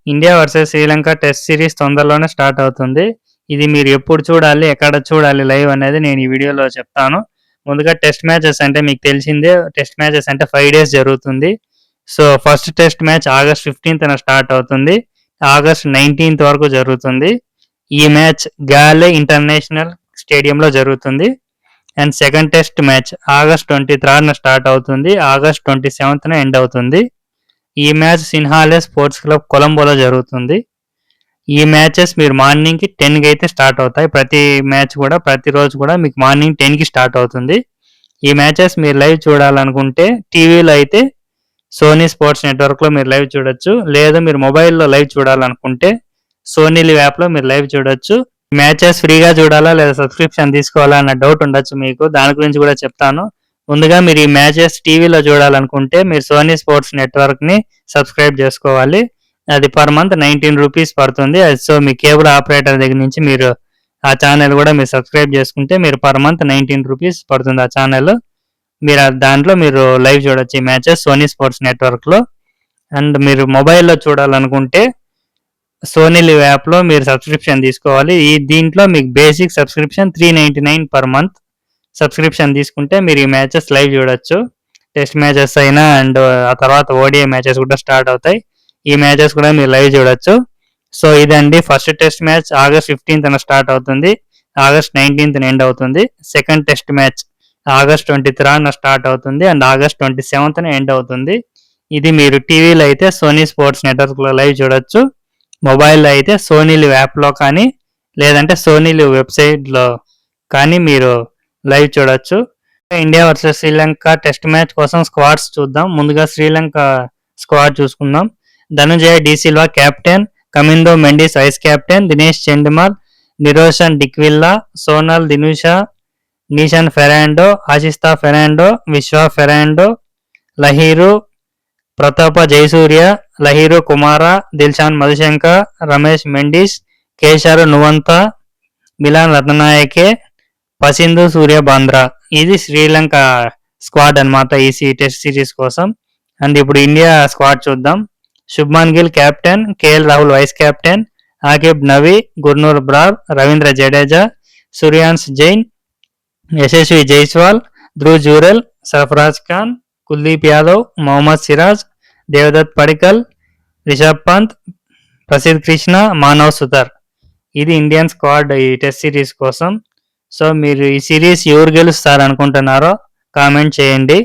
India versus Sri Lanka test series తొందరలోనే start అవుతుంది. ఇది మీరు ఎప్పుడు చూడాలి, ఎక్కడ చూడాలి లైవ్ అనేది నేను ఈ వీడియోలో చెప్తాను. ముందుగా టెస్ట్ మ్యాచెస్ అంటే మీకు తెలిసిందే. టెస్ట్ మ్యాచెస్ అంటే 5 డేస్ జరుగుతుంది. So first test match August 15th start అవుతుంది. ఆగస్ట్ 19th వరకు జరుగుతుంది. ఈ మ్యాచ్ గాలే ఇంటర్నేషనల్ స్టేడియంలో జరుగుతుంది. And second test match August 23rd start అవుతుంది. ఆగస్ట్ 27th ఎండ్ అవుతుంది. ఈ మ్యాచ్ సిన్హాలే స్పోర్ట్స్ క్లబ్ కొలంబోలో జరుగుతుంది. ఈ మ్యాచెస్ మీరు మార్నింగ్కి 10కి అయితే స్టార్ట్ అవుతాయి. ప్రతిరోజు కూడా మీకు మార్నింగ్ 10కి స్టార్ట్ అవుతుంది. ఈ మ్యాచెస్ మీరు లైవ్ చూడాలనుకుంటే టీవీలో అయితే సోనీ స్పోర్ట్స్ నెట్వర్క్లో మీరు లైవ్ చూడొచ్చు. లేదా మీరు మొబైల్లో లైవ్ చూడాలనుకుంటే సోనీ లివ్ యాప్లో మీరు లైవ్ చూడొచ్చు. మ్యాచెస్ ఫ్రీగా చూడాలా లేదా సబ్స్క్రిప్షన్ తీసుకోవాలా అన్న డౌట్ ఉండొచ్చు మీకు. దాని గురించి కూడా చెప్తాను. ముందుగా మీరు ఈ మ్యాచెస్ టీవీలో చూడాలనుకుంటే మీరు సోనీ స్పోర్ట్స్ నెట్వర్క్ని సబ్స్క్రైబ్ చేసుకోవాలి. అది పర్ మంత్ 19 రూపీస్ పడుతుంది. సో మీ కేబుల్ ఆపరేటర్ దగ్గర నుంచి మీరు ఆ ఛానల్ కూడా మీరు సబ్స్క్రైబ్ చేసుకుంటే మీరు పర్ మంత్ 19 రూపీస్ పడుతుంది ఆ ఛానల్. మీరు దాంట్లో మీరు లైవ్ చూడొచ్చు ఈ మ్యాచెస్ సోనీ స్పోర్ట్స్ నెట్వర్క్లో. అండ్ మీరు మొబైల్లో చూడాలనుకుంటే సోనీ లివ్ యాప్లో మీరు సబ్స్క్రిప్షన్ తీసుకోవాలి. దీంట్లో మీకు basic subscription 399 per month subscription తీసుకుంటే మీరు ఈ మ్యాచెస్ లైవ్ చూడొచ్చు. టెస్ట్ మ్యాచెస్ అయినా అండ్ ఆ తర్వాత ఓడిఐ మ్యాచెస్ కూడా స్టార్ట్ అవుతాయి. ఈ మ్యాచెస్ కూడా మీరు లైవ్ చూడొచ్చు. సో ఇదండి first test match August 15th start అవుతుంది. ఆగస్ట్ 19th ఎండ్ అవుతుంది. Second test match August 23rd start అవుతుంది అండ్ ఆగస్ట్ 27th ఎండ్ అవుతుంది. ఇది మీరు టీవీలో అయితే సోనీ స్పోర్ట్స్ నెట్వర్క్లో లైవ్ చూడొచ్చు. మొబైల్లో అయితే సోనీ లివ్ యాప్లో కానీ లేదంటే సోనీ లివ్ వెబ్సైట్లో కానీ మీరు లైవ్ చూడొచ్చు. India versus Sri Lanka test match కోసం స్క్వాడ్స్ చూద్దాం. ముందుగా శ్రీలంక స్క్వాడ్ చూసుకుందాం. Dhananjaya de Silva captain, Kamindu Mendis vice captain, Dinesh Chandimal, Niroshan Dickwella, Sonal Dinusha, Nishan Fernando, Asitha Fernando, Vishwa Fernando, Lahiru Prabath Jayasuriya, Lahiru Kumara, Dilshan Madushanka, Ramesh Mendis, Kesharu Nuwantha, Milan Rathnayake, Pasindu Sooriyabandara. ఇది శ్రీలంక స్క్వాడ్ అనమాట ఈ టెస్ట్ సిరీస్ కోసం. అండ్ ఇప్పుడు ఇండియా స్క్వాడ్ చూద్దాం. Shubman Gill captain, KL Rahul vice captain, Auqib Nabi, Gurnoor Brar, Ravindra Jadeja, సూర్యాన్స్ Jain, Yashasvi Jaiswal, Dhruv Jurel, Sarfaraz Khan, Kuldeep Yadav, Mohammed Siraj, Devdutt Padikkal, Rishabh Pant, Prasidh Krishna, Manav Sutar. ఇది ఇండియన్ స్క్వాడ్ ఈ టెస్ట్ సిరీస్ కోసం. సో మీరు ఈ సిరీస్ ఎవరు గెలుస్తారు అనుకుంటున్నారో కామెంట్ చేయండి.